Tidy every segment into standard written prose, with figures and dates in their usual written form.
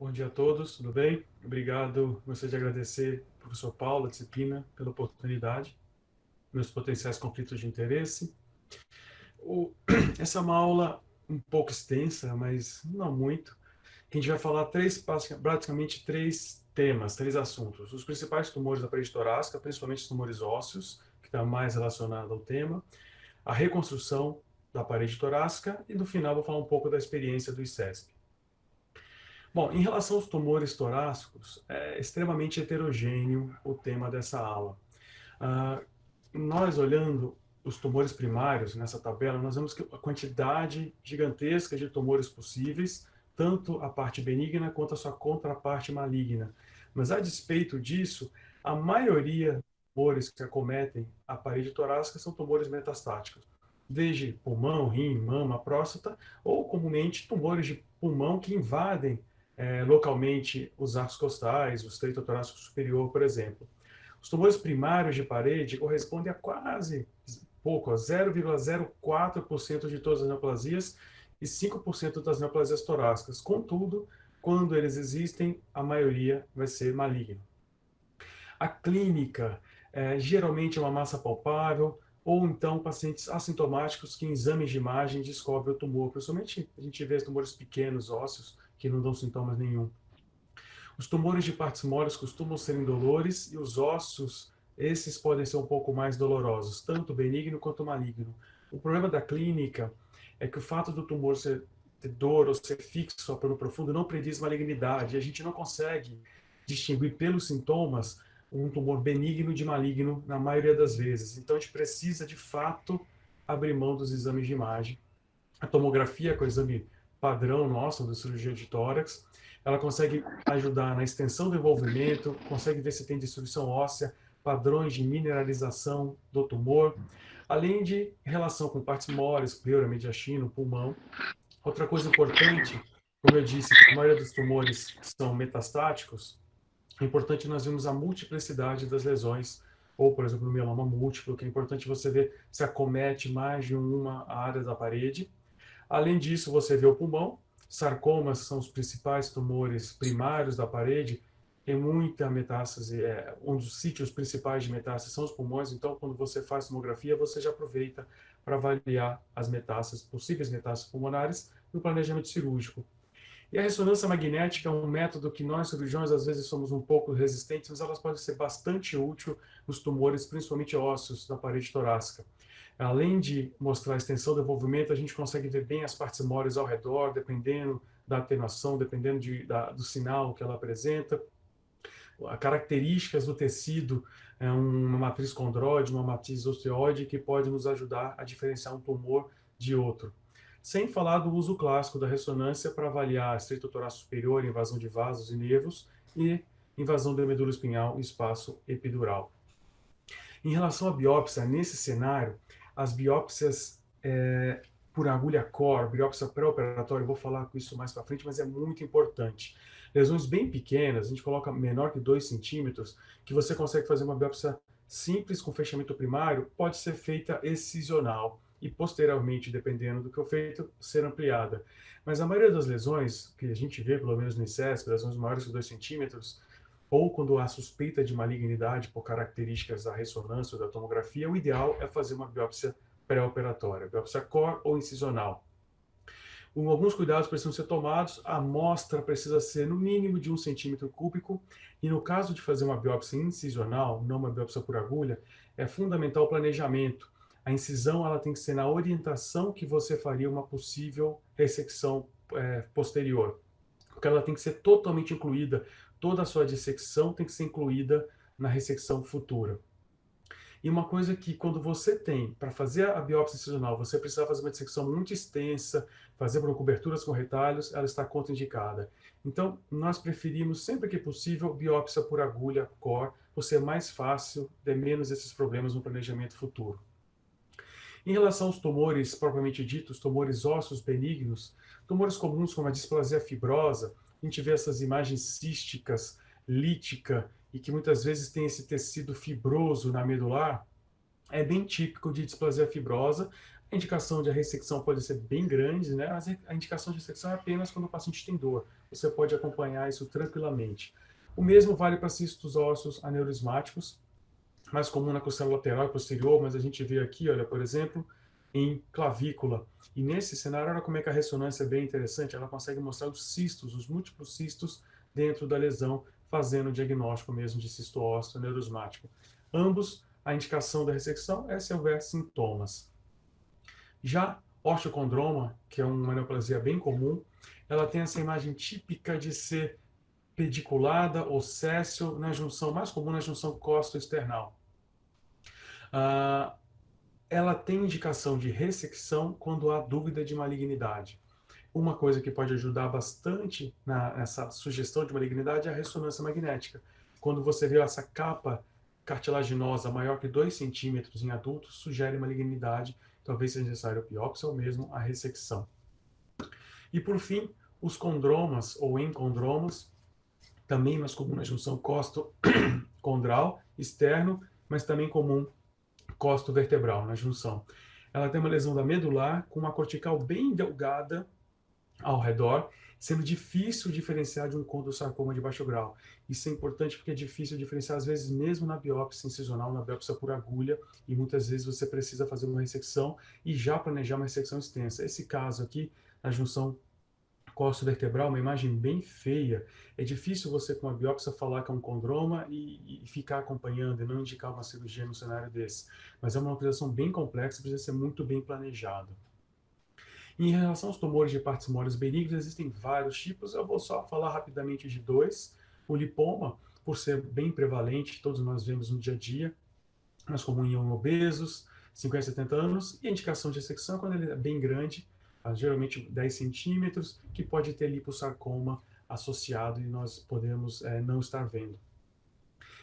Bom dia a todos, tudo bem? Obrigado, gostaria de agradecer ao professor Paulo, a disciplina, pela oportunidade, meus potenciais conflitos de interesse. Essa é uma aula um pouco extensa, mas não muito. A gente vai falar praticamente três temas, três assuntos. Os principais tumores da parede torácica, principalmente os tumores ósseos, que está mais relacionado ao tema, a reconstrução da parede torácica e, no final, vou falar um pouco da experiência do ICESP. Bom, em relação aos tumores torácicos, é extremamente heterogêneo o tema dessa aula. Ah, nós olhando os tumores primários nessa tabela, nós vemos que a quantidade gigantesca de tumores possíveis, tanto a parte benigna quanto a sua contraparte maligna. Mas a despeito disso, a maioria dos tumores que acometem a parede torácica são tumores metastáticos, desde pulmão, rim, mama, próstata, ou comumente tumores de pulmão que invadem localmente os arcos costais, o estreito torácico superior, por exemplo. Os tumores primários de parede correspondem a quase pouco, a 0,04% de todas as neoplasias e 5% das neoplasias torácicas. Contudo, quando eles existem, a maioria vai ser maligna. A clínica geralmente é uma massa palpável, ou então pacientes assintomáticos que em exames de imagem descobrem o tumor. Principalmente a gente vê tumores pequenos, ósseos, que não dão sintomas nenhum. Os tumores de partes moles costumam ser indolores e os ossos, esses podem ser um pouco mais dolorosos, tanto benigno quanto maligno. O problema da clínica é que o fato do tumor ter dor ou ser fixo ao plano profundo não prediz malignidade. A gente não consegue distinguir pelos sintomas um tumor benigno de maligno na maioria das vezes. Então a gente precisa, de fato, abrir mão dos exames de imagem. A tomografia, que é o exame padrão nosso da cirurgia de tórax, ela consegue ajudar na extensão do envolvimento, consegue ver se tem destruição óssea, padrões de mineralização do tumor, além de relação com partes moles, pleura, mediastino, pulmão. Outra coisa importante, como eu disse, a maioria dos tumores são metastáticos, é importante nós vermos a multiplicidade das lesões, ou, por exemplo, no mieloma múltiplo, que é importante você ver se acomete mais de uma área da parede. Além disso, você vê o pulmão. Sarcomas são os principais tumores primários da parede. Tem muita metástase, um dos sítios principais de metástase são os pulmões. Então, quando você faz tomografia, você já aproveita para avaliar as metástases, possíveis metástases pulmonares, no planejamento cirúrgico. E a ressonância magnética é um método que nós, cirurgiões, às vezes somos um pouco resistentes, mas elas podem ser bastante útil nos tumores, principalmente ósseos, da parede torácica. Além de mostrar a extensão do envolvimento, a gente consegue ver bem as partes moles ao redor, dependendo da atenuação, dependendo do sinal que ela apresenta. As características do tecido, uma matriz condroide, uma matriz osteoide, que pode nos ajudar a diferenciar um tumor de outro. Sem falar do uso clássico da ressonância para avaliar estreito torácico superior, invasão de vasos e nervos e invasão da medula espinhal e espaço epidural. Em relação à biópsia, nesse cenário, as biópsias por agulha core, biópsia pré-operatória, eu vou falar com isso mais para frente, mas é muito importante. Lesões bem pequenas, a gente coloca menor que 2 centímetros, que você consegue fazer uma biópsia simples com fechamento primário, pode ser feita excisional e posteriormente, dependendo do que for feito, ser ampliada. Mas a maioria das lesões que a gente vê, pelo menos no ICESP, lesões maiores que 2 centímetros, ou quando há suspeita de malignidade por características da ressonância ou da tomografia, o ideal é fazer uma biópsia pré-operatória, biópsia core ou incisional. Alguns cuidados precisam ser tomados, a amostra precisa ser no mínimo de 1 centímetro cúbico, e no caso de fazer uma biópsia incisional, não uma biópsia por agulha, é fundamental o planejamento. A incisão ela tem que ser na orientação que você faria uma possível ressecção posterior, porque ela tem que ser totalmente incluída, toda a sua dissecção tem que ser incluída na ressecção futura. E uma coisa que quando você tem, para fazer a biópsia incisional, você precisa fazer uma dissecção muito extensa, fazer coberturas com retalhos, ela está contraindicada. Então, nós preferimos, sempre que possível, biópsia por agulha core, por ser mais fácil, ter menos esses problemas no planejamento futuro. Em relação aos tumores propriamente ditos, tumores ósseos benignos, tumores comuns como a displasia fibrosa, a gente vê essas imagens císticas, lítica, e que muitas vezes tem esse tecido fibroso na medular, é bem típico de displasia fibrosa, A indicação de ressecção pode ser bem grande, né? Mas a indicação de ressecção é apenas quando o paciente tem dor. Você pode acompanhar isso tranquilamente. O mesmo vale para cistos ósseos aneurismáticos, mais comum na costela lateral e posterior, mas a gente vê aqui, olha, por exemplo, em clavícula. E nesse cenário, olha como é que a ressonância é bem interessante, ela consegue mostrar os cistos, os múltiplos cistos dentro da lesão, fazendo o diagnóstico mesmo de cisto ósseo neurosmático. Ambos, a indicação da ressecção é se houver sintomas. Já osteocondroma, que é uma neoplasia bem comum, ela tem essa imagem típica de ser pediculada ou céssio na junção, mais comum na junção costo-external. Ela tem indicação de ressecção quando há dúvida de malignidade. Uma coisa que pode ajudar bastante nessa sugestão de malignidade é a ressonância magnética. Quando você vê essa capa cartilaginosa maior que 2 centímetros em adultos, sugere malignidade, talvez seja necessário biópsia ou mesmo a ressecção. E por fim, os condromas ou encondromas, também mais comum na junção costo-condral externo, mas também comum costo-vertebral na junção. Ela tem uma lesão da medular com uma cortical bem delgada ao redor, sendo difícil diferenciar de um condrosarcoma de baixo grau. Isso é importante porque é difícil diferenciar, às vezes, mesmo na biópsia incisional, na biópsia por agulha, e muitas vezes você precisa fazer uma ressecção e já planejar uma ressecção extensa. Esse caso aqui, na junção costo vertebral, uma imagem bem feia. É difícil você, com a biópsia, falar que é um condroma e ficar acompanhando e não indicar uma cirurgia no cenário desse. Mas é uma localização bem complexa, precisa ser muito bem planejado. Em relação aos tumores de partes moles benignas, existem vários tipos, eu vou só falar rapidamente de dois. O lipoma, por ser bem prevalente, todos nós vemos no dia a dia, mais comum em obesos, 50 a 70 anos, e a indicação de ressecção quando ele é bem grande, geralmente 10 centímetros, que pode ter liposarcoma associado e nós podemos não estar vendo.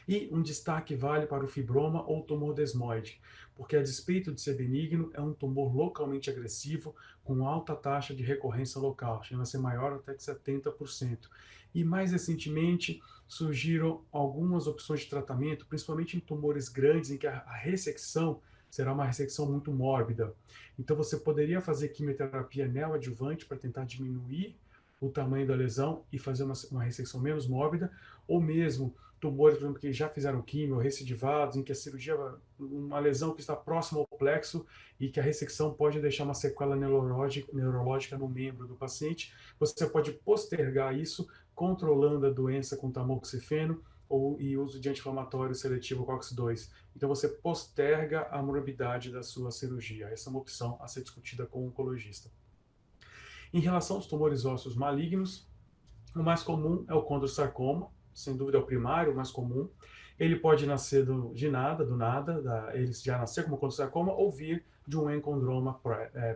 E um destaque vale para o fibroma ou tumor desmoide, porque a despeito de ser benigno, é um tumor localmente agressivo com alta taxa de recorrência local, chega a ser maior até de 70%. E mais recentemente surgiram algumas opções de tratamento, principalmente em tumores grandes em que a ressecção será uma ressecção muito mórbida. Então você poderia fazer quimioterapia neoadjuvante para tentar diminuir o tamanho da lesão e fazer uma ressecção menos mórbida, ou mesmo tumores, por exemplo, que já fizeram quimio, recidivados, em que a cirurgia, uma lesão que está próxima ao plexo e que a ressecção pode deixar uma sequela neurológica no membro do paciente, você pode postergar isso controlando a doença com tamoxifeno e uso de anti-inflamatório seletivo COX-2. Então você posterga a morbidade da sua cirurgia. Essa é uma opção a ser discutida com o oncologista. Em relação aos tumores ósseos malignos, o mais comum é o condrosarcoma, sem dúvida é o primário, o mais comum. Ele pode nascer do nada, ele já nascer como condrosarcoma ou vir de um encondroma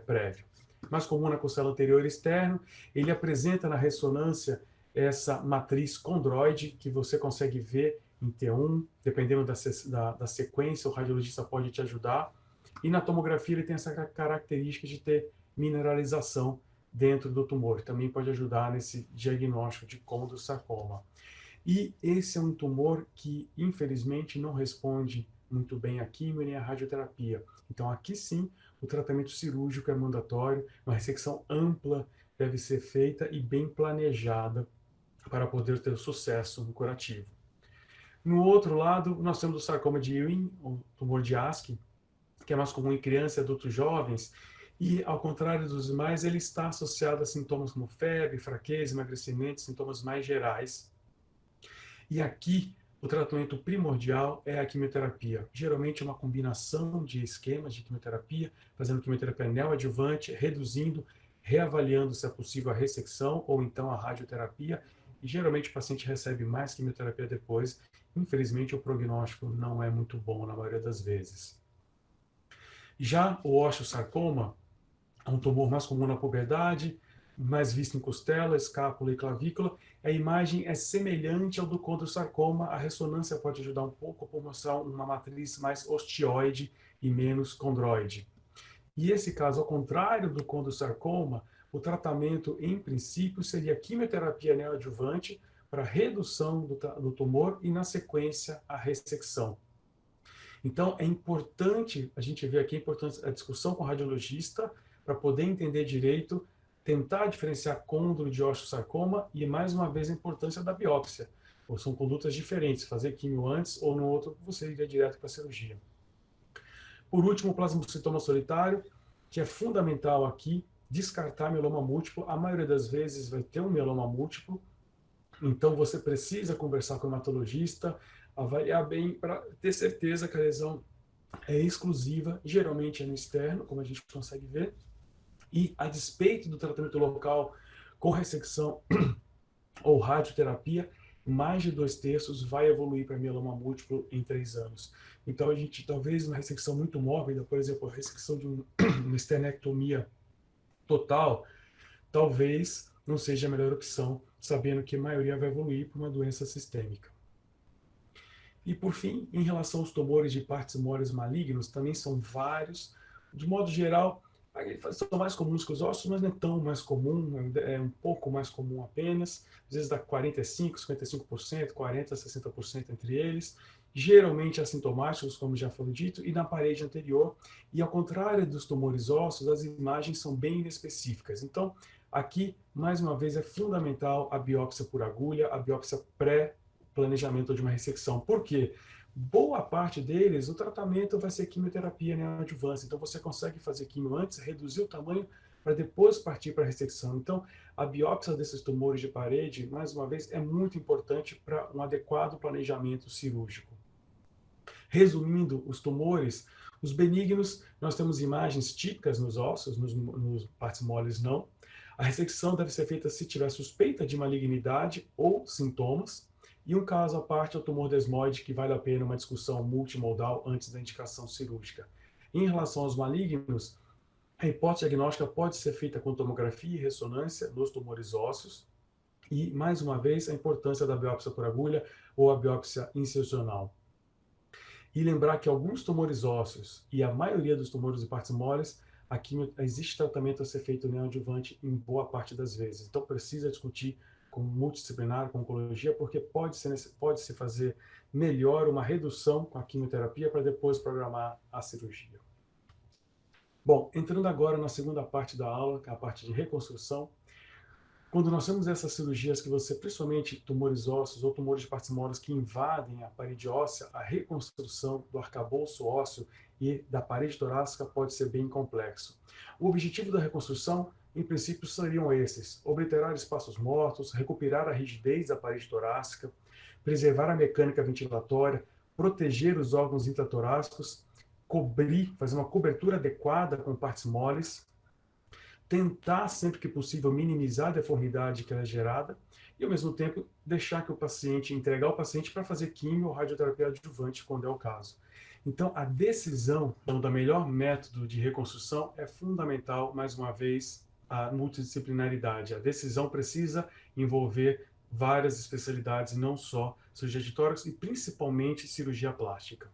prévio. Mais comum na costela anterior externo, ele apresenta na ressonância essa matriz condroide que você consegue ver em T1, dependendo da sequência, o radiologista pode te ajudar. E na tomografia ele tem essa característica de ter mineralização dentro do tumor. Também pode ajudar nesse diagnóstico de condrosarcoma. E esse é um tumor que, infelizmente, não responde muito bem à quimio nem à radioterapia. Então, aqui sim, o tratamento cirúrgico é mandatório, uma ressecção ampla deve ser feita e bem planejada para poder ter sucesso no curativo. No outro lado, nós temos o sarcoma de Ewing, o tumor de Aschenberg, que é mais comum em crianças e adultos jovens, e, ao contrário dos demais, ele está associado a sintomas como febre, fraqueza, emagrecimento, sintomas mais gerais. E aqui, o tratamento primordial é a quimioterapia. Geralmente, é uma combinação de esquemas de quimioterapia, fazendo quimioterapia neoadjuvante, reduzindo, reavaliando se é possível a ressecção ou então a radioterapia. E geralmente o paciente recebe mais quimioterapia depois. Infelizmente, o prognóstico não é muito bom na maioria das vezes. Já o osteosarcoma é um tumor mais comum na puberdade, mais visto em costela, escápula e clavícula. A imagem é semelhante ao do condrosarcoma, a ressonância pode ajudar um pouco por mostrar uma matriz mais osteoide e menos condroide. E esse caso, ao contrário do condrosarcoma, o tratamento, em princípio, seria quimioterapia neoadjuvante para redução do tumor e, na sequência, a ressecção. Então, é importante a gente ver aqui a importância da discussão com o radiologista para poder entender direito, tentar diferenciar côndilo de osteosarcoma e, mais uma vez, a importância da biópsia. Ou são condutas diferentes, fazer químio antes ou no outro, você iria direto para a cirurgia. Por último, o plasmocitoma solitário, que é fundamental aqui, descartar mieloma múltiplo. A maioria das vezes vai ter um mieloma múltiplo, então você precisa conversar com o hematologista, avaliar bem para ter certeza que a lesão é exclusiva, geralmente é no externo, como a gente consegue ver, e a despeito do tratamento local com ressecção ou radioterapia, mais de 2/3 vai evoluir para mieloma múltiplo em 3 anos. Então a gente, talvez uma ressecção muito mórbida, por exemplo, a ressecção de uma esternectomia total, talvez não seja a melhor opção, sabendo que a maioria vai evoluir para uma doença sistêmica. E por fim, em relação aos tumores de partes moles malignos, também são vários. De modo geral, são mais comuns que os ossos, mas não é tão mais comum, é um pouco mais comum apenas. Às vezes dá 45%, 55%, 40%, 60% entre eles. Geralmente assintomáticos, como já foi dito, e na parede anterior. E ao contrário dos tumores ósseos, as imagens são bem inespecíficas. Então, aqui, mais uma vez, é fundamental a biópsia por agulha, a biópsia pré-planejamento de uma ressecção. Por quê? Boa parte deles, o tratamento vai ser quimioterapia neoadjuvância. Então, você consegue fazer quimio antes, reduzir o tamanho, para depois partir para a ressecção. Então, a biópsia desses tumores de parede, mais uma vez, é muito importante para um adequado planejamento cirúrgico. Resumindo, os tumores, os benignos, nós temos imagens típicas nos ossos, nos partes moles não. A ressecção deve ser feita se tiver suspeita de malignidade ou sintomas. E um caso à parte é o tumor desmoide, que vale a pena uma discussão multimodal antes da indicação cirúrgica. Em relação aos malignos, a hipótese diagnóstica pode ser feita com tomografia e ressonância nos tumores ósseos. E, mais uma vez, a importância da biópsia por agulha ou a biópsia incisional. E lembrar que alguns tumores ósseos e a maioria dos tumores de partes moles, aqui existe tratamento a ser feito neoadjuvante em boa parte das vezes. Então precisa discutir com multidisciplinar, com oncologia, porque pode-se fazer melhor uma redução com a quimioterapia para depois programar a cirurgia. Bom, entrando agora na segunda parte da aula, que é a parte de reconstrução. Quando nós temos essas cirurgias que você, principalmente tumores ósseos ou tumores de partes moles que invadem a parede óssea, a reconstrução do arcabouço ósseo e da parede torácica pode ser bem complexo. O objetivo da reconstrução, em princípio, seriam esses: obliterar espaços mortos, recuperar a rigidez da parede torácica, preservar a mecânica ventilatória, proteger os órgãos intratorácicos, cobrir, fazer uma cobertura adequada com partes moles, tentar sempre que possível minimizar a deformidade que ela é gerada e ao mesmo tempo deixar que o paciente, entregar o paciente para fazer quimio ou radioterapia adjuvante quando é o caso. Então a decisão da melhor método de reconstrução é fundamental, mais uma vez, a multidisciplinaridade. A decisão precisa envolver várias especialidades, não só cirurgia de tórax e principalmente cirurgia plástica.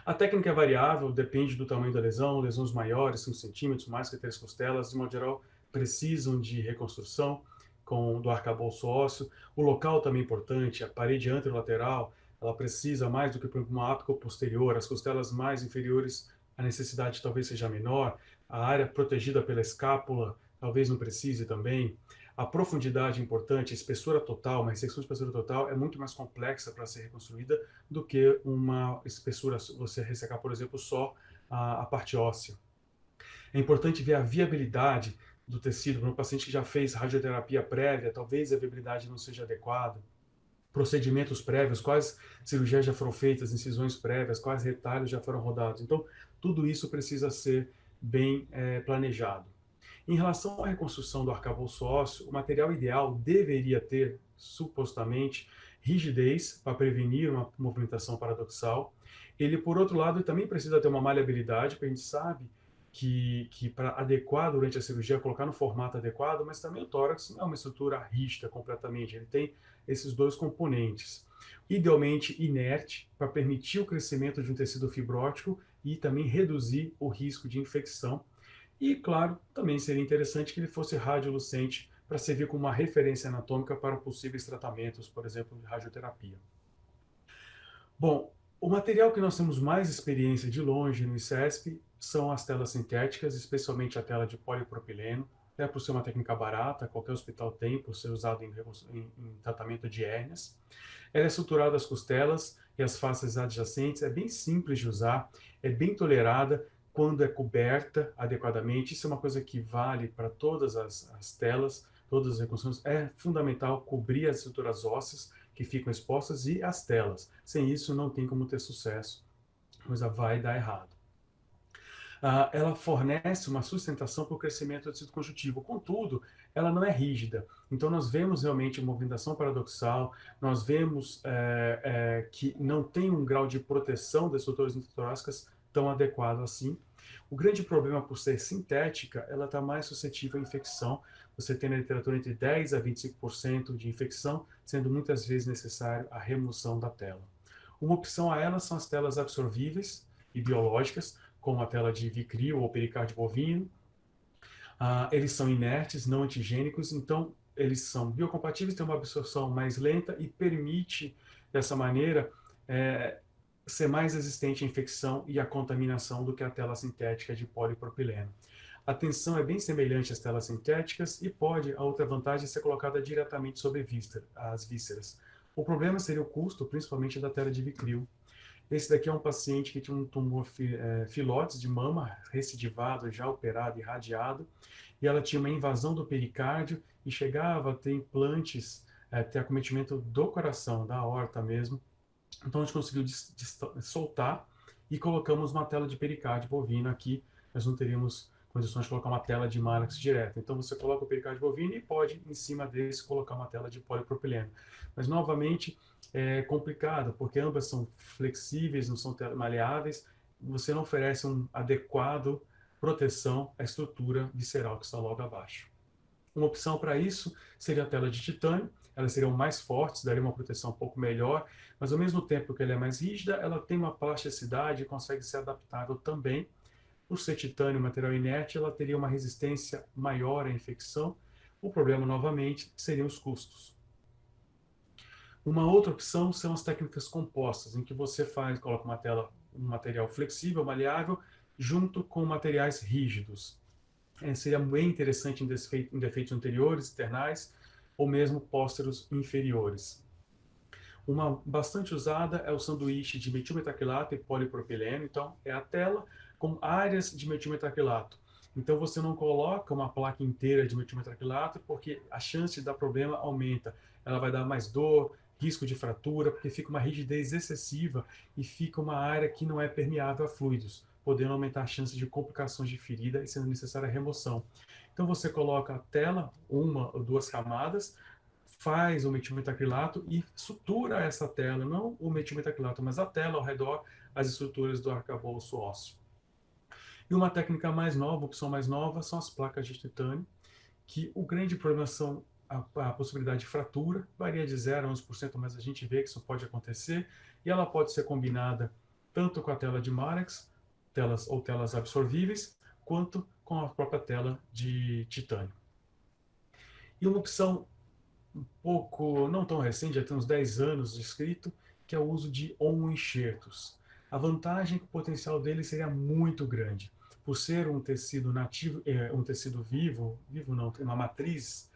A técnica é variável, depende do tamanho da lesão, lesões maiores, 5 centímetros, mais que 3 costelas, de modo geral, precisam de reconstrução do arcabouço ósseo. O local também é importante, a parede anterolateral, ela precisa mais do que, por exemplo, uma ápice posterior, as costelas mais inferiores, a necessidade talvez seja menor, a área protegida pela escápula talvez não precise também. A profundidade é importante, a espessura total, uma ressecção de espessura total é muito mais complexa para ser reconstruída do que uma espessura, você ressecar, por exemplo, só a parte óssea. É importante ver a viabilidade do tecido. Para um paciente que já fez radioterapia prévia, talvez a viabilidade não seja adequada. Procedimentos prévios, quais cirurgias já foram feitas, incisões prévias, quais retalhos já foram rodados. Então, tudo isso precisa ser bem planejado. Em relação à reconstrução do arcabouço ósseo, o material ideal deveria ter, supostamente, rigidez para prevenir uma movimentação paradoxal. Ele, por outro lado, também precisa ter uma maleabilidade, porque a gente sabe que para adequar durante a cirurgia, colocar no formato adequado, mas também o tórax não é uma estrutura rígida completamente, ele tem esses dois componentes. Idealmente inerte, para permitir o crescimento de um tecido fibrótico e também reduzir o risco de infecção. E, claro, também seria interessante que ele fosse radiolucente para servir como uma referência anatômica para possíveis tratamentos, por exemplo, de radioterapia. Bom, O material que nós temos mais experiência de longe no ICESP são as telas sintéticas, especialmente a tela de polipropileno, até por ser uma técnica barata, qualquer hospital tem, por ser usado em tratamento de hérnias. Ela é estruturada às costelas e as faces adjacentes, é bem simples de usar, é bem tolerada quando é coberta adequadamente. Isso é uma coisa que vale para todas as telas, todas as reconstruções. É fundamental cobrir as estruturas ósseas que ficam expostas e as telas. Sem isso, não tem como ter sucesso. A coisa vai dar errado. Ela fornece uma sustentação para o crescimento do tecido conjuntivo. Contudo, ela não é rígida. Então, nós vemos realmente movimentação paradoxal, nós vemos que não tem um grau de proteção das estruturas intratorácicas tão adequado assim. O grande problema, por ser sintética, ela está mais suscetível à infecção. Você tem na literatura entre 10% a 25% de infecção, sendo muitas vezes necessário a remoção da tela. Uma opção a ela são as telas absorvíveis e biológicas, como a tela de Vicryl ou pericárdio bovino. Eles são inertes, não antigênicos, então eles são biocompatíveis, têm uma absorção mais lenta e permite, dessa maneira, ser mais resistente à infecção e à contaminação do que a tela sintética de polipropileno. A tensão é bem semelhante às telas sintéticas e pode, a outra vantagem, ser colocada diretamente sobre as vísceras. O problema seria o custo, principalmente da tela de Vicryl. Esse daqui é um paciente que tinha um tumor filótis de mama, recidivado, já operado e irradiado, e ela tinha uma invasão do pericárdio e chegava a ter implantes, ter acometimento do coração, da aorta mesmo. Então a gente conseguiu soltar e colocamos uma tela de pericárdio bovino aqui. Nós não teríamos condições de colocar uma tela de Marax direto. Então você coloca o pericárdio bovino e pode, em cima desse, colocar uma tela de polipropileno. Mas, novamente, é complicado, porque ambas são flexíveis, não são maleáveis. Você não oferece um adequado proteção à estrutura visceral que está logo abaixo. Uma opção para isso seria a tela de titânio. Elas seriam mais fortes, daria uma proteção um pouco melhor, mas ao mesmo tempo que ela é mais rígida, ela tem uma plasticidade e consegue ser adaptável também. Por ser titânio, material inerte, ela teria uma resistência maior à infecção. O problema, novamente, seriam os custos. Uma outra opção são as técnicas compostas, em que você coloca um material flexível, maleável, junto com materiais rígidos. Seria bem interessante em defeitos anteriores, externais, ou mesmo pósteros inferiores. Uma bastante usada é o sanduíche de metilmetacrilato e polipropileno. Então, é a tela com áreas de metilmetacrilato. Então, você não coloca uma placa inteira de metilmetacrilato porque a chance de dar problema aumenta. Ela vai dar mais dor, risco de fratura, porque fica uma rigidez excessiva e fica uma área que não é permeável a fluidos, podendo aumentar a chance de complicações de ferida e sendo necessária a remoção. Então, você coloca a tela, uma ou duas camadas, faz o metilmetacrilato e sutura essa tela, não o metilmetacrilato, mas a tela ao redor, as estruturas do arcabouço ósseo. E uma técnica mais nova, opção mais nova, são as placas de titânio, que o grande problema são a possibilidade de fratura, varia de 0 a 11%, mas a gente vê que isso pode acontecer, e ela pode ser combinada tanto com a tela de Marex, telas absorvíveis, quanto com a própria tela de titânio. E uma opção um pouco, não tão recente, já tem uns 10 anos descrito, que é o uso de enxertos. A vantagem é que o potencial dele seria muito grande. Por ser um tecido nativo, um tecido vivo não, uma matriz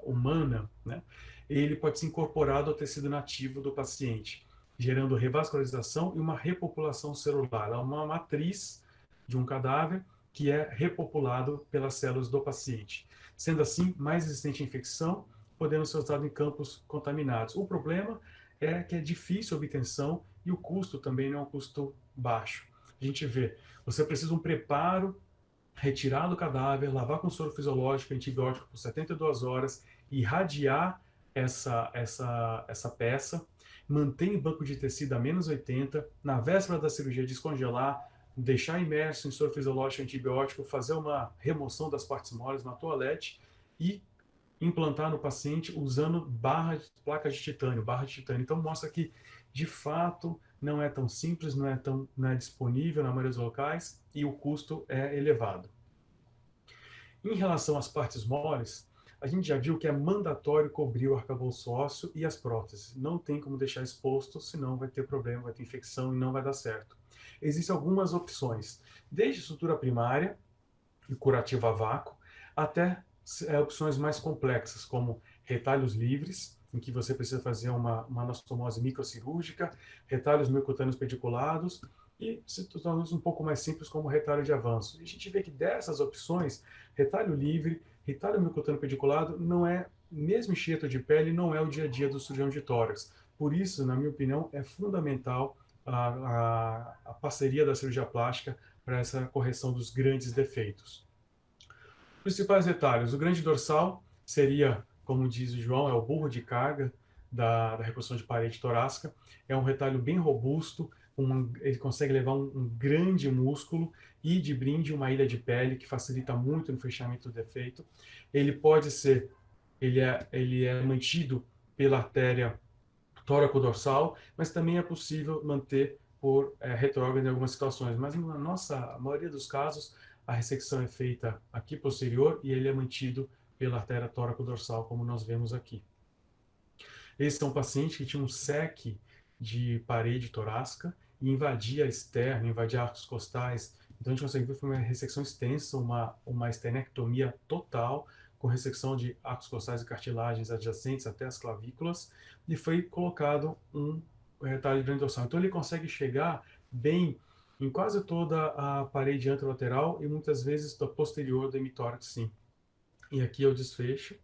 humana, né? Ele pode ser incorporado ao tecido nativo do paciente, gerando revascularização e uma repopulação celular. É uma matriz de um cadáver que é repopulado pelas células do paciente. Sendo assim, mais resistente à infecção, podendo ser usado em campos contaminados. O problema é que é difícil a obtenção e o custo também não é um custo baixo. A gente vê, você precisa de um preparo, retirar do cadáver, lavar com soro fisiológico, antibiótico por 72 horas, irradiar essa peça, manter em banco de tecido a menos 80, na véspera da cirurgia descongelar, deixar imerso em soro fisiológico e antibiótico, fazer uma remoção das partes moles na toalete e implantar no paciente usando placas de titânio, barra de titânio. Então mostra que, de fato, não é tão simples, não é disponível na maioria dos locais e o custo é elevado. Em relação às partes moles, a gente já viu que é mandatório cobrir o arcabouço ósseo e as próteses. Não tem como deixar exposto, senão vai ter problema, vai ter infecção e não vai dar certo. Existem algumas opções, desde sutura primária e curativa a vácuo, até opções mais complexas, como retalhos livres, em que você precisa fazer uma anastomose microcirúrgica, retalhos miocutâneos pediculados e situações um pouco mais simples, como retalho de avanço. E a gente vê que dessas opções, retalho livre, retalho miocutâneo pediculado, não é, mesmo enxerto de pele, não é o dia a dia do cirurgião de tórax. Por isso, na minha opinião, é fundamental a parceria da cirurgia plástica para essa correção dos grandes defeitos. Principais detalhes: o grande dorsal seria, como diz o João, é o burro de carga da reconstrução de parede torácica. É um retalho bem robusto, ele consegue levar um grande músculo e de brinde uma ilha de pele que facilita muito no fechamento do defeito. Ele pode ser, ele é mantido pela artéria tóraco-dorsal, mas também é possível manter por retrógrado em algumas situações. Mas na nossa maioria dos casos, a ressecção é feita aqui posterior e ele é mantido pela artéria tóraco-dorsal, como nós vemos aqui. Esse é um paciente que tinha um SEC de parede torácica e invadia externo, invadia arcos costais. Então a gente consegue ver que foi uma ressecção extensa, uma estenectomia total, com ressecção de arcos costais e cartilagens adjacentes até as clavículas, e foi colocado um retalho de grande dorsal. Então ele consegue chegar bem em quase toda a parede anterolateral e muitas vezes da posterior do hemitórax, sim. E aqui é o desfecho.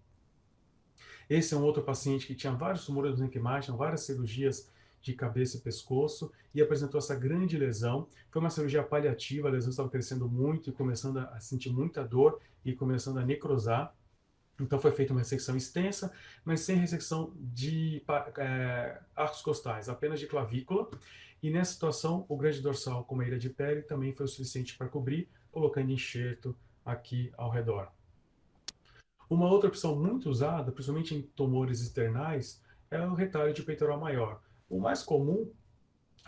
Esse é um outro paciente que tinha vários tumores do mesenquimal, tinha várias cirurgias de cabeça e pescoço e apresentou essa grande lesão. Foi uma cirurgia paliativa, a lesão estava crescendo muito e começando a sentir muita dor e começando a necrosar. Então foi feita uma ressecção extensa, mas sem ressecção de arcos costais, apenas de clavícula. E nessa situação, o grande dorsal com uma ilha de pele também foi o suficiente para cobrir, colocando enxerto aqui ao redor. Uma outra opção muito usada, principalmente em tumores externais, é o retalho de peitoral maior. O mais comum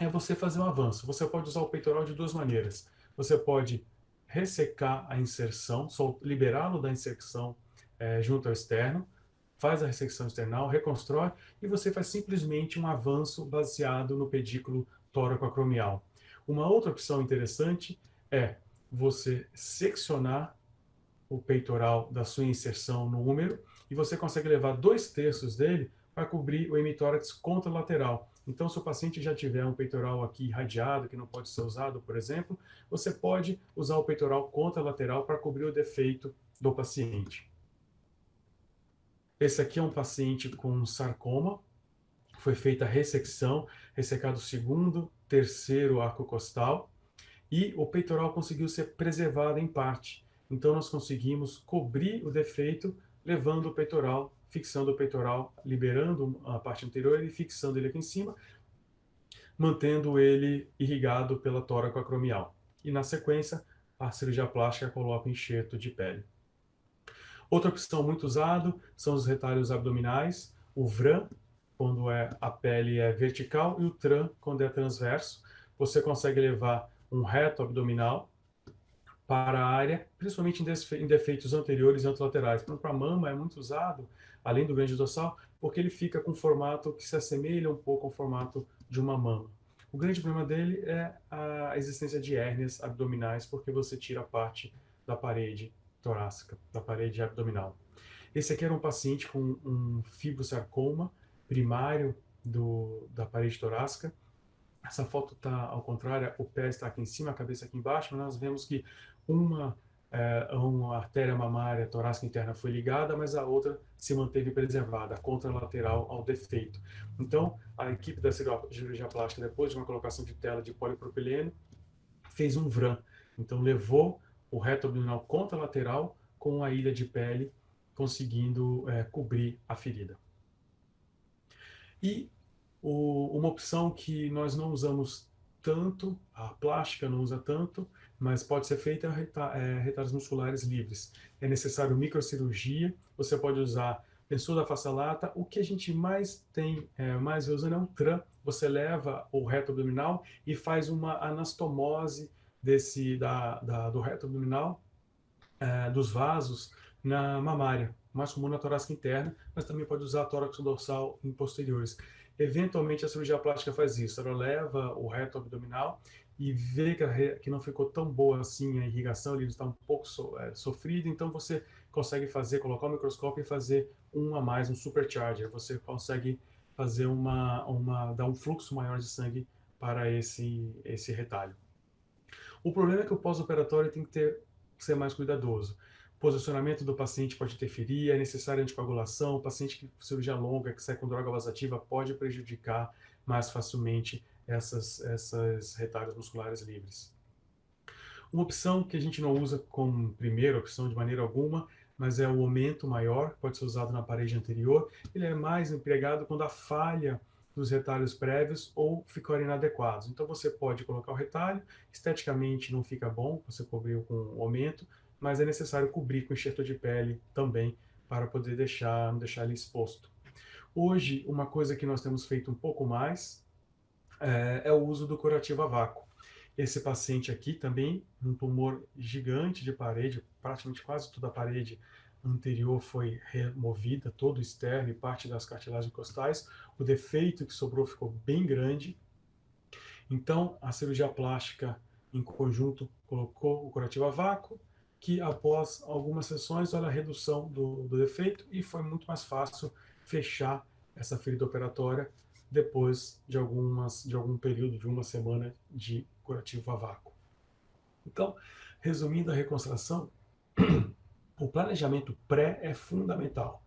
é você fazer um avanço. Você pode usar o peitoral de duas maneiras. Você pode ressecar a inserção, liberá-lo da inserção junto ao externo, faz a ressecção external, reconstrói e você faz simplesmente um avanço baseado no pedículo tóraco-acromial. Uma outra opção interessante é você seccionar o peitoral da sua inserção no úmero e você consegue levar 2/3 dele para cobrir o hemitórax contralateral. Então, se o paciente já tiver um peitoral aqui irradiado, que não pode ser usado, por exemplo, você pode usar o peitoral contralateral para cobrir o defeito do paciente. Esse aqui é um paciente com sarcoma, foi feita a ressecção, ressecado o segundo, terceiro arco costal, e o peitoral conseguiu ser preservado em parte. Então nós conseguimos cobrir o defeito levando o peitoral, fixando o peitoral, liberando a parte anterior e fixando ele aqui em cima, mantendo ele irrigado pela tóraco acromial. E na sequência, a cirurgia plástica coloca o enxerto de pele. Outra opção muito usada são os retalhos abdominais, o VRAM, quando a pele é vertical, e o TRAN, quando é transverso. Você consegue levar um reto abdominal para a área, principalmente em defeitos anteriores e anterolaterais. Para a mama é muito usado, além do grande dorsal, porque ele fica com um formato que se assemelha um pouco ao formato de uma mama. O grande problema dele é a existência de hérnias abdominais, porque você tira a parte da parede torácica, da parede abdominal. Esse aqui era um paciente com um fibrosarcoma primário da parede torácica. Essa foto está ao contrário, o pé está aqui em cima, a cabeça aqui embaixo, mas nós vemos que uma artéria mamária torácica interna foi ligada, mas a outra se manteve preservada, contralateral ao defeito. Então, a equipe da cirurgia plástica, depois de uma colocação de tela de polipropileno, fez um VRAM. Então, levou o reto abdominal contralateral com a ilha de pele, conseguindo cobrir a ferida. E uma opção que nós não usamos tanto, a plástica não usa tanto, mas pode ser feita retalhos musculares livres. É necessário microcirurgia, você pode usar tensor da face lata. O que a gente mais tem, mais usando é um TRAN. Você leva o reto abdominal e faz uma anastomose do reto abdominal, dos vasos na mamária. mais comum na torácica interna, mas também pode usar a tórax dorsal em posteriores. Eventualmente a cirurgia plástica faz isso, ela leva o reto abdominal e vê que não ficou tão boa assim a irrigação, ele está um pouco sofrido, então você consegue fazer, colocar o microscópio e fazer um a mais, um supercharger. Você consegue fazer dar um fluxo maior de sangue para esse retalho. O problema é que o pós-operatório tem que ser mais cuidadoso. O posicionamento do paciente pode interferir, é necessária anticoagulação, o paciente que cirurgia longa, que sai com droga vasativa, pode prejudicar mais facilmente essas retalhos musculares livres. Uma opção que a gente não usa como primeira opção de maneira alguma, mas é o aumento maior, que pode ser usado na parede anterior. Ele é mais empregado quando há falha dos retalhos prévios ou ficarem inadequados. Então você pode colocar o retalho, esteticamente não fica bom, você cobriu com o aumento, mas é necessário cobrir com enxerto de pele também para poder não deixar ele exposto. Hoje, uma coisa que nós temos feito um pouco mais é o uso do curativo a vácuo. Esse paciente aqui também, um tumor gigante de parede, praticamente quase toda a parede anterior foi removida, todo o externo e parte das cartilagens costais. O defeito que sobrou ficou bem grande. Então, a cirurgia plástica, em conjunto, colocou o curativo a vácuo, que após algumas sessões, olha a redução do defeito e foi muito mais fácil fechar essa ferida operatória depois de algum período, de uma semana de curativo a vácuo. Então, resumindo a reconstrução, o planejamento pré é fundamental.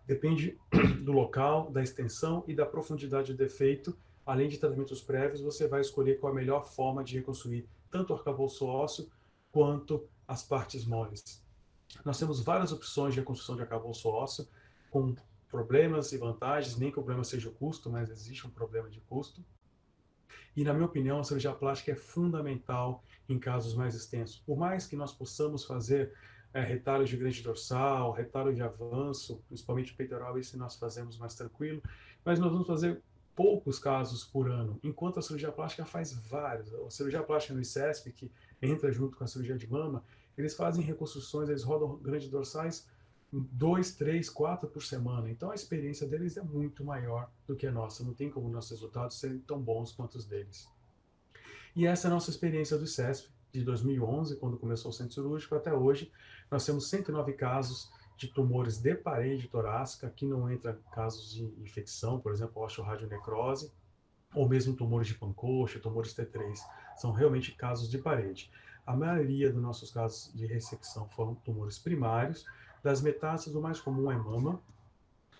Depende do local, da extensão e da profundidade do defeito. Além de tratamentos prévios, você vai escolher qual a melhor forma de reconstruir tanto o arcabouço ósseo quanto as partes moles. Nós temos várias opções de reconstrução de arcabouço ósseo, com problemas e vantagens, nem que o problema seja o custo, mas existe um problema de custo. E, na minha opinião, a cirurgia plástica é fundamental em casos mais extensos. Por mais que nós possamos fazer retalhos de grande dorsal, retalho de avanço, principalmente o peitoral, esse nós fazemos mais tranquilo, mas nós vamos fazer poucos casos por ano, enquanto a cirurgia plástica faz vários. A cirurgia plástica no ICESP, que entra junto com a cirurgia de mama, eles fazem reconstruções, eles rodam grandes dorsais 2, 3, 4 por semana. Então a experiência deles é muito maior do que a nossa. Não tem como nossos resultados serem tão bons quanto os deles. E essa é a nossa experiência do ICESP, de 2011, quando começou o centro cirúrgico, até hoje. Nós temos 109 casos de tumores de parede torácica, que não entra casos de infecção, por exemplo, osteoradionecrose, ou mesmo tumores de pancoxa, tumores T3. São realmente casos de parede. A maioria dos nossos casos de ressecção foram tumores primários. Das metástases, o mais comum é mama.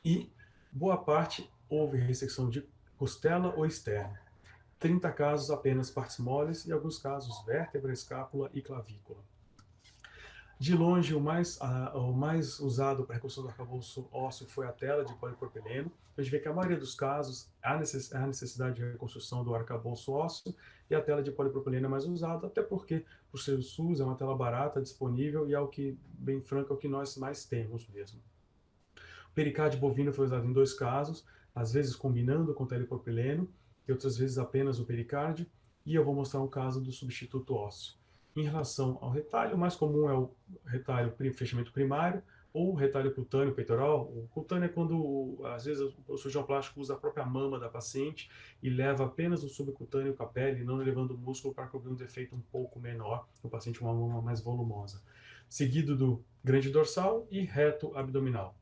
E boa parte houve ressecção de costela ou externa. 30 casos apenas partes moles e alguns casos vértebra, escápula e clavícula. De longe, o mais usado para reconstrução do arcabouço ósseo foi a tela de polipropileno. A gente vê que a maioria dos casos há necessidade de reconstrução do arcabouço ósseo e a tela de polipropileno é mais usada, até porque, por ser o SUS, é uma tela barata, disponível e é o que, bem franco, é o que nós mais temos mesmo. O pericárdio bovino foi usado em 2 casos, às vezes combinando com telipropileno e outras vezes apenas o pericárdio, e eu vou mostrar um caso do substituto ósseo. Em relação ao retalho, o mais comum é o retalho fechamento primário ou retalho cutâneo peitoral. O cutâneo é quando, às vezes, o cirurgião plástico usa a própria mama da paciente e leva apenas o subcutâneo com a pele, não levando o músculo para cobrir um defeito um pouco menor, o paciente com uma mama mais volumosa. Seguido do grande dorsal e reto abdominal.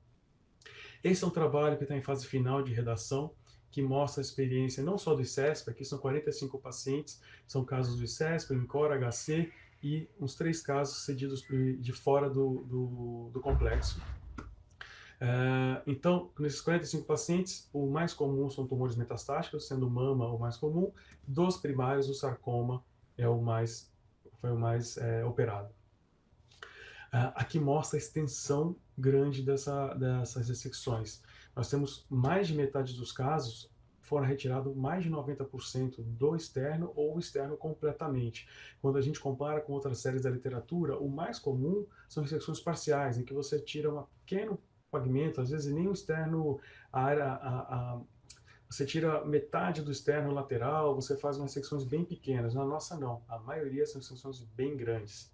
Esse é um trabalho que está em fase final de redação, que mostra a experiência não só do ICESP, aqui são 45 pacientes, são casos do ICESP, INCOR, HC e uns 3 casos cedidos de fora do complexo. Então, nesses 45 pacientes, o mais comum são tumores metastáticos, sendo mama o mais comum. Dos primários, o sarcoma foi o mais operado. Aqui mostra a extensão grande dessas ressecções. Nós temos mais de metade dos casos foram retirados mais de 90% do externo ou o externo completamente. Quando a gente compara com outras séries da literatura, o mais comum são ressecções parciais, em que você tira um pequeno fragmento, às vezes nem o externo, você tira metade do externo lateral, você faz umas secções bem pequenas. Na nossa não, a maioria são secções bem grandes.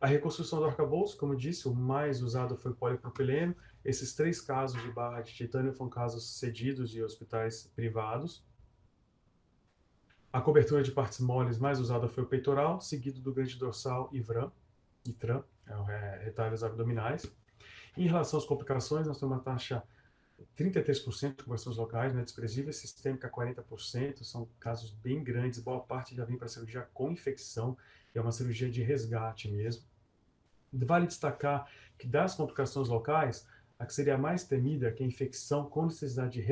A reconstrução do arcabouço, como eu disse, o mais usado foi o polipropileno. Esses 3 casos de barra de titânio foram casos cedidos de hospitais privados. A cobertura de partes moles mais usada foi o peitoral, seguido do grande dorsal e ITRAM, retalhos abdominais. Em relação às complicações, nós temos uma taxa 33% de conversões locais, não é desprezível, sistêmica 40%, são casos bem grandes, boa parte já vem para a cirurgia com infecção, é uma cirurgia de resgate mesmo. Vale destacar que das complicações locais, a que seria mais temida, que é a infecção com necessidade de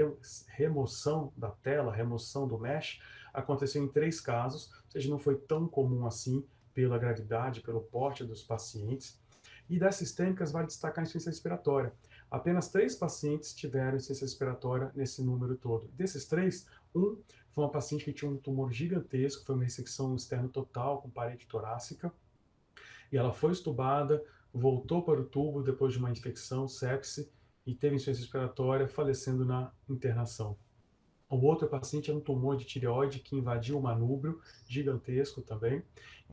remoção da tela, remoção do mesh, aconteceu em 3 casos, ou seja, não foi tão comum assim pela gravidade, pelo porte dos pacientes. E das sistêmicas, vale destacar a insuficiência respiratória. Apenas 3 pacientes tiveram insuficiência respiratória nesse número todo. Desses 3, um foi uma paciente que tinha um tumor gigantesco, foi uma ressecção externa total com parede torácica, e ela foi estubada, voltou para o tubo depois de uma infecção, sepse, e teve insuficiência respiratória, falecendo na internação. O outro paciente era um tumor de tireoide que invadiu o manúbrio, gigantesco também,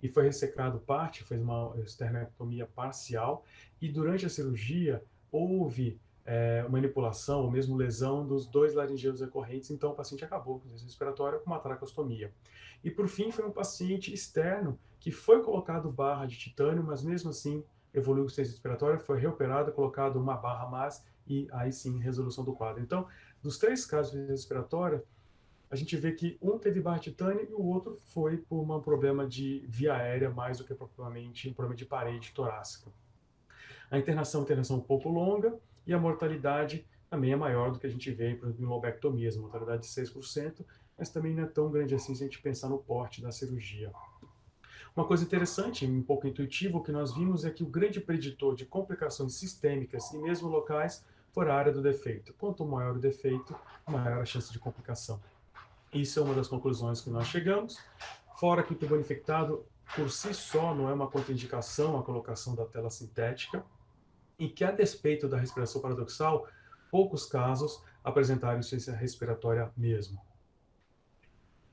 e foi ressecado parte, fez uma esternectomia parcial, e durante a cirurgia houve manipulação ou mesmo lesão dos 2 laringeus recorrentes, então o paciente acabou com insuficiência respiratória com uma tracostomia. E por fim foi um paciente externo que foi colocado barra de titânio, mas mesmo assim evoluiu com insuficiência respiratória, foi reoperado, colocado uma barra a mais e aí sim resolução do quadro. Então, dos 3 casos de respiratória, a gente vê que um teve barra de titânio e o outro foi por um problema de via aérea mais do que propriamente um problema de parede torácica. A internação é um pouco longa e a mortalidade também é maior do que a gente vê, por exemplo, em lobectomias, mortalidade de 6%, mas também não é tão grande assim se a gente pensar no porte da cirurgia. Uma coisa interessante, um pouco intuitivo, que nós vimos é que o grande preditor de complicações sistêmicas e mesmo locais for a área do defeito. Quanto maior o defeito, maior a chance de complicação. Isso é uma das conclusões que nós chegamos. Fora que o tumor infectado, por si só, não é uma contraindicação a colocação da tela sintética, e que, a despeito da respiração paradoxal, poucos casos apresentaram insuficiência respiratória mesmo.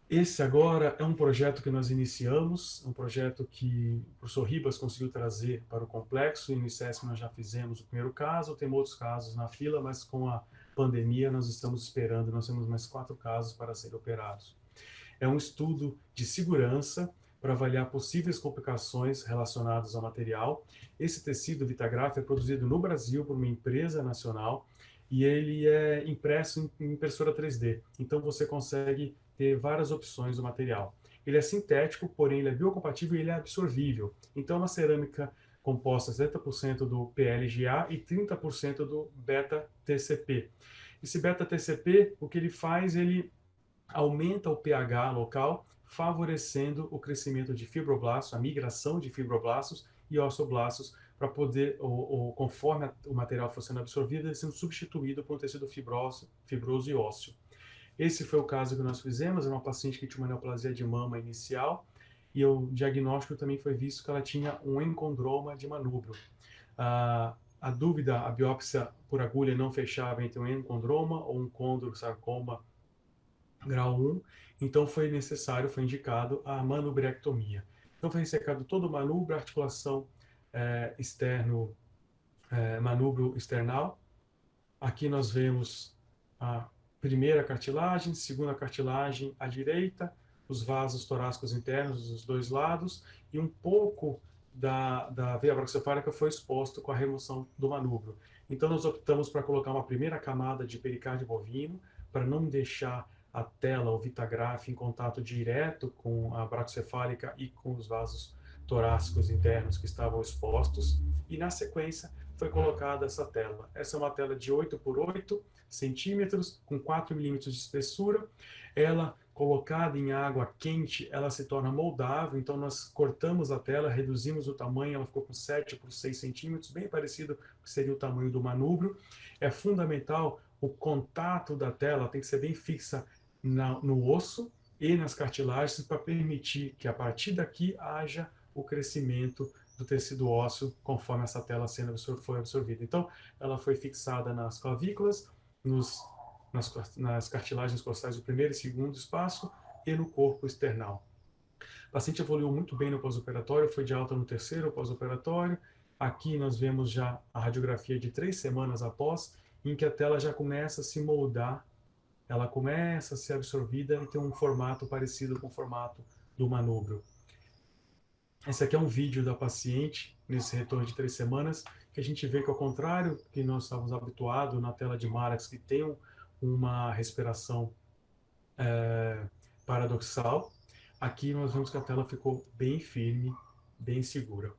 Esse agora é um projeto que nós iniciamos, um projeto que o professor Ribas conseguiu trazer para o complexo, e no ICESP nós já fizemos o primeiro caso, tem outros casos na fila, mas com a pandemia nós estamos esperando, nós temos mais 4 casos para serem operados. É um estudo de segurança para avaliar possíveis complicações relacionadas ao material. Esse tecido Vitagraph é produzido no Brasil por uma empresa nacional e ele é impresso em impressora 3D. Então você consegue ter várias opções do material. Ele é sintético, porém ele é biocompatível e ele é absorvível. Então é uma cerâmica composta 70% do PLGA e 30% do beta-TCP. Esse beta-TCP, o que ele faz, ele aumenta o pH local, favorecendo o crescimento de fibroblastos, a migração de fibroblastos e osteoblastos, para poder, conforme o material for sendo absorvido, ele sendo substituído por um tecido fibroso e ósseo. Esse foi o caso que nós fizemos, é uma paciente que tinha uma neoplasia de mama inicial, e o diagnóstico também foi visto que ela tinha um encondroma de manúbrio. A dúvida, a biópsia por agulha não fechava entre um encondroma ou um condrosarcoma grau 1, então foi necessário, foi indicado a manubrectomia. Então foi ressecado todo o manubro, articulação externo, manubro external. Aqui nós vemos a primeira cartilagem, segunda cartilagem à direita, os vasos torácicos internos dos 2 lados e um pouco da veia braquiocefálica foi exposto com a remoção do manubro. Então nós optamos para colocar uma primeira camada de pericárdio bovino para não deixar a tela, o Vitagraph, em contato direto com a braquiocefálica e com os vasos torácicos internos que estavam expostos, e na sequência foi colocada essa tela. Essa é uma tela de 8 por 8 centímetros, com 4 milímetros de espessura. Ela, colocada em água quente, ela se torna moldável, então nós cortamos a tela, reduzimos o tamanho, ela ficou com 7 por 6 centímetros, bem parecido com o que seria o tamanho do manubro. É fundamental o contato da tela, tem que ser bem fixa no osso e nas cartilagens, para permitir que a partir daqui haja o crescimento do tecido ósseo conforme essa tela foi absorvida. Então, ela foi fixada nas clavículas, nas cartilagens costais do primeiro e segundo espaço e no corpo external. O paciente evoluiu muito bem no pós-operatório, foi de alta no terceiro pós-operatório. Aqui nós vemos já a radiografia de 3 semanas após, em que a tela já começa a se moldar, ela começa a ser absorvida e tem um formato parecido com o formato do manubrio. Esse aqui é um vídeo da paciente, nesse retorno de 3 semanas, que a gente vê que, ao contrário que nós estávamos habituados na tela de Marax, que tem uma respiração paradoxal, aqui nós vemos que a tela ficou bem firme, bem segura.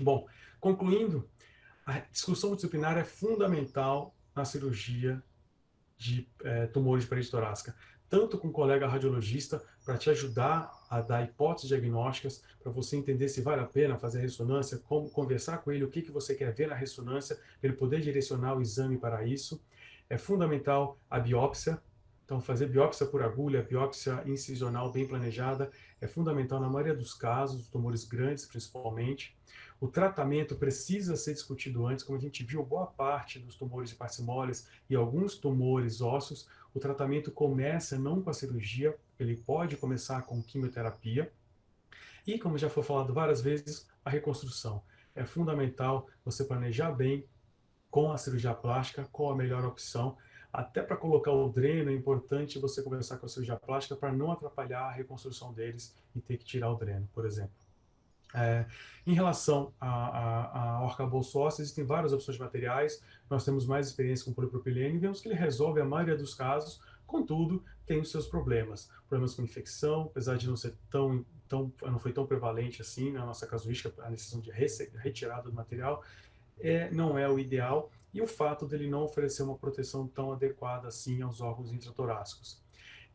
Bom, concluindo, a discussão multidisciplinar é fundamental na cirurgia de tumores de parede torácica, tanto com o colega radiologista, para te ajudar a dar hipóteses diagnósticas, para você entender se vale a pena fazer a ressonância, como conversar com ele, o que, que você quer ver na ressonância, para ele poder direcionar o exame para isso. É fundamental a biópsia, então fazer biópsia por agulha, biópsia incisional bem planejada, é fundamental na maioria dos casos, tumores grandes principalmente. O tratamento precisa ser discutido antes, como a gente viu, boa parte dos tumores de partes moles e alguns tumores ósseos, o tratamento começa não com a cirurgia, ele pode começar com quimioterapia. E, como já foi falado várias vezes, a reconstrução. É fundamental você planejar bem com a cirurgia plástica, qual a melhor opção. Até para colocar o dreno, é importante você começar com a cirurgia plástica para não atrapalhar a reconstrução deles e ter que tirar o dreno, por exemplo. Em relação à arcabouço ósseo, existem várias opções de materiais. Nós temos mais experiência com polipropileno e vemos que ele resolve a maioria dos casos, contudo, tem os seus problemas. Problemas com infecção, apesar de não ser não foi tão prevalente assim na nossa casuística, a necessidade de retirada do material, não é o ideal, e o fato dele não oferecer uma proteção tão adequada assim aos órgãos intratorácicos.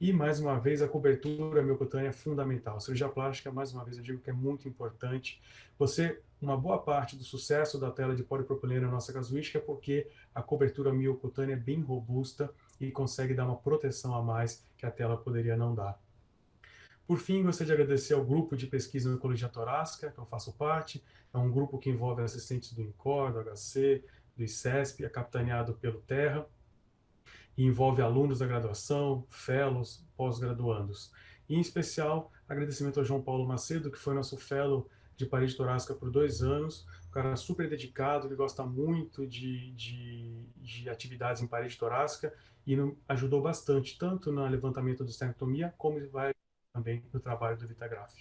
E, mais uma vez, a cobertura miocutânea é fundamental. A cirurgia plástica, mais uma vez, eu digo que é muito importante. Uma boa parte do sucesso da tela de polipropileno na nossa casuística é porque a cobertura miocutânea é bem robusta e consegue dar uma proteção a mais que a tela poderia não dar. Por fim, gostaria de agradecer ao grupo de pesquisa em oncologia torácica, que eu faço parte. É um grupo que envolve assistentes do INCOR, do HC, do ICESP, é capitaneado pelo Terra, e envolve alunos da graduação, fellows, pós-graduandos. E, em especial, agradecimento ao João Paulo Macedo, que foi nosso fellow de parede torácica por 2 anos, um cara super dedicado, que gosta muito de atividades em parede torácica e ajudou bastante, tanto no levantamento do estenectomia, como vai também no trabalho do Vitagraph.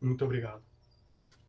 Muito obrigado.